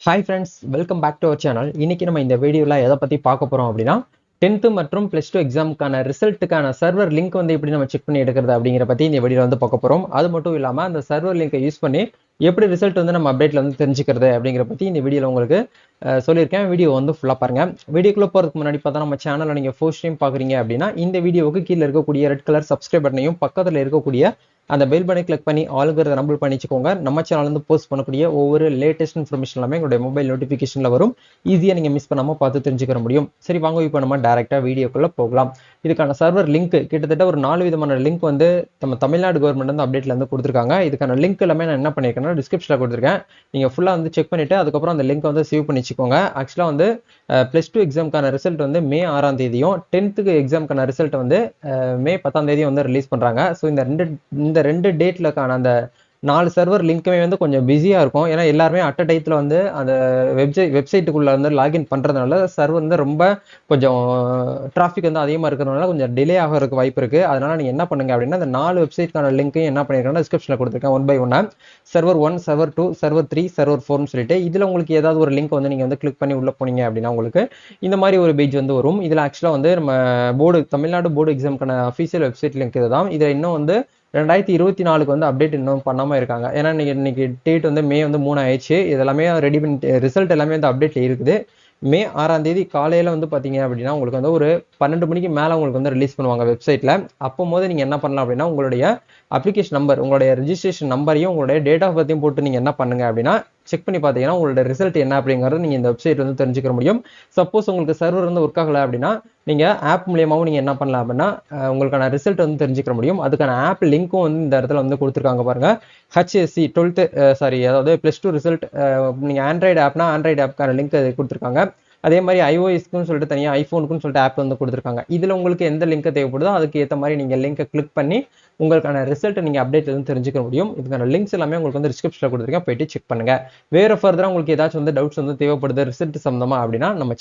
Hi friends, welcome back to our channel. இன்னைக்கு நம்ம இந்த வீடியோவில் எதை பற்றி பார்க்க போகிறோம் அப்படின்னா 10th மற்றும் +2 எக்ஸாமுக்கான ரிசல்ட்டுக்கான சர்வர் லிங்க் வந்து எப்படி நம்ம செக் பண்ணி எடுக்கிறது அப்படிங்கிற பற்றி இந்த வீடியோவில் வந்து பார்க்க போகிறோம். அது மட்டும் இல்லாமல் அந்த சர்வர் லிங்கை யூஸ் பண்ணி எப்படி ரிசல்ட் வந்து நம்ம அப்டேட்டில் வந்து தெரிஞ்சுக்கிறது அப்படிங்கிற பற்றி இந்த வீடியோவில் உங்களுக்கு சொல்லியிருக்கேன். வீடியோ வந்து ஃபுல்லாக பாருங்கள். வீடியோக்குள்ளே போகிறதுக்கு முன்னாடி பார்த்தா நம்ம சேனலில் நீங்கள் ஃபர்ஸ்ட் டைம் பார்க்குறீங்க அப்படின்னா இந்த வீடியோவுக்கு கீழே இருக்கக்கூடிய ரெட் கலர் சப்ஸ்கிரைப் பட்டனையும் பக்கத்தில் இருக்கக்கூடிய அந்த பெல் பட்டனை கிளிக் பண்ணி ஆளுங்கிறத நம்பர் பண்ணிச்சுக்கோங்க. நம்ம சேனல் வந்து போஸ்ட் பண்ணக்கூடிய ஒவ்வொரு லேட்டஸ்ட் இன்ஃபர்மேஷன் எல்லாமே உங்களுடைய மொபைல் நோட்டிஃபிகேஷனில் வரும். ஈஸியாக நீங்கள் மிஸ் பண்ணாமல் பார்த்து தெரிஞ்சுக்க முடியும். சரி, வாங்க இப்போ நம்ம டேரெக்டாக வீடியோக்குள்ளே போகலாம். இதுக்கான சர்வர் லிங்க் கிட்டத்தட்ட ஒரு 4 விதமான லிங்க் வந்து நம்ம தமிழ்நாடு கவர்மெண்ட் வந்து அப்டேட்ல வந்து கொடுத்துருக்காங்க. இதுக்கான லிங்க் எல்லாமே நான் என்ன பண்ணியிருக்கேன்னா டிஸ்கிரிப்ஷனில் கொடுத்துருக்கேன். நீங்கள் ஃபுல்லாக வந்து செக் பண்ணிவிட்டு அதுக்கப்புறம் அந்த லிங்க் வந்து சேவ் பண்ணி வச்சுக்கோங்க. ஆக்சுவலாக வந்து +2 எக்ஸாமுக்கான ரிசல்ட் வந்து மே 6ஆம் தேதியும் 10th எக்ஸாமுக்கான ரிசல்ட் வந்து மே 10ஆம் தேதியும் வந்து ரிலீஸ் பண்ணுறாங்க. ஸோ இந்த ரெண்டு டேட்லக்கான அந்த 4 சர்வர் லிங்க்குமே வந்து கொஞ்சம் பிஸியாக இருக்கும். ஏன்னா எல்லாருமே அட் அ டைத்தில் வந்து அந்த வெப்சைட்டுக்குள்ளே வந்து லாகின் பண்ணுறதுனால சர்வர் வந்து ரொம்ப கொஞ்சம் டிராஃபிக் வந்து அதிகமாக இருக்கிறதுனால கொஞ்சம் டிலே ஆகிறதுக்கு வாய்ப்பு இருக்குது. அதனால் நீங்கள் என்ன பண்ணுங்க அப்படின்னா அந்த 4 வெப்சைட்கான லிங்க்கையும் என்ன பண்ணியிருக்கேன்னா டிஸ்கிரிப்ஷனில் கொடுத்துருக்கேன். 1 by 1 server 1, server 2, server 3, server 4ன்னு சொல்லிட்டு இதில் உங்களுக்கு ஏதாவது ஒரு லிங்க் வந்து நீங்கள் வந்து கிளிக் பண்ணி உள்ளே போனீங்க அப்படின்னா உங்களுக்கு இந்த மாதிரி ஒரு பேஜ் வந்து வரும். இதில் ஆக்சுவலாக வந்து நம்ம தமிழ்நாடு போர்டு எக்ஸாமுக்கான அஃபீஷியல் வெப்சைட் லிங்க் இதுதான். இதில் இன்னும் வந்து 2024க்கு வந்து அப்டேட் இன்னும் பண்ணாமல் இருக்காங்க. ஏன்னா இன்னைக்கு டேட் வந்து மே வந்து 3 ஆயிடுச்சு. இதெல்லாமே ரெடி பண்ணி ரிசல்ட் எல்லாமே வந்து அப்டேட்ல இருக்குது. மே 6ஆம் தேதி காலையில் வந்து பார்த்தீங்க அப்படின்னா உங்களுக்கு வந்து ஒரு 12 மணிக்கு மேலே உங்களுக்கு வந்து ரிலீஸ் பண்ணுவாங்க வெப்சைட்டில். அப்போது நீங்கள் என்ன பண்ணலாம் அப்படின்னா உங்களுடைய அப்ளிகேஷன் நம்பர், உங்களுடைய ரெஜிஸ்ட்ரேஷன் நம்பரையும் உங்களுடைய டேட் ஆஃப் பர்த்தையும் போட்டு நீங்கள் என்ன பண்ணுங்க அப்படின்னா செக் பண்ணி பார்த்தீங்கன்னா உங்களோட ரிசல்ட் என்ன அப்படிங்கிறது நீங்கள் இந்த வெப்சைட் வந்து தெரிஞ்சுக்க முடியும். சப்போஸ் உங்களுக்கு சர்வர் வந்து ஒர்க் ஆகலை அப்படின்னா நீங்கள் ஆப் மூலியமாகவும் நீங்கள் என்ன பண்ணலாம் அப்படின்னா உங்களுக்கான ரிசல்ட் வந்து தெரிஞ்சுக்க முடியும். அதுக்கான ஆப் லிங்க்கும் வந்து இந்த இடத்துல வந்து கொடுத்துருக்காங்க பாருங்க. HSC 12th அதாவது +2 ரிசல்ட். நீங்கள் ஆண்ட்ராய்டு ஆப்னா ஆண்ட்ராய்டு ஆப்க்கான லிங்க் கொடுத்துருக்காங்க. அதே மாதிரி iOSக்குன்னு சொல்லிட்டு தனியாக ஐஃபோனுக்குன்னு சொல்லிட்டு ஆப் வந்து கொடுத்துருக்காங்க. இதில் உங்களுக்கு எந்த லிங்க் தேவைப்படுதோ அதுக்கு ஏற்ற மாதிரி நீங்கள் லிங்கை கிளிக் பண்ணி உங்களுக்கான ரிசல்ட்டை நீங்கள் அப்டேட் வந்து தெரிஞ்சுக்க முடியும். இதுக்கான லிங்க்ஸ் எல்லாமே உங்களுக்கு வந்து டிஸ்கிரிப்ஷனில் கொடுத்துருக்கேன், போயிட்டு செக் பண்ணுங்க. வேறு ஃபர்தராக உங்களுக்கு ஏதாச்சும் வந்து டவுட்ஸ் வந்து தேவைப்படுது ரிசல்ட் சம்மந்தமாக அப்படின்னா நம்ம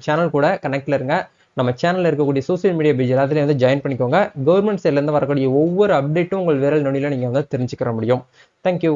சேனல் கூட கனெக்டில் இருங்க. நம்ம சேனலில் இருக்கக்கூடிய சோசியல் மீடியா பேஜ் எல்லாத்துலேயும் வந்து ஜாயின் பண்ணிக்கோங்க. கவர்மெண்ட் சைட்லேருந்து வரக்கூடிய ஒவ்வொரு அப்டேட்டும் உங்கள் விரல் நொடியில் நீங்கள் வந்து தெரிஞ்சுக்கிற முடியும். தேங்க்யூ.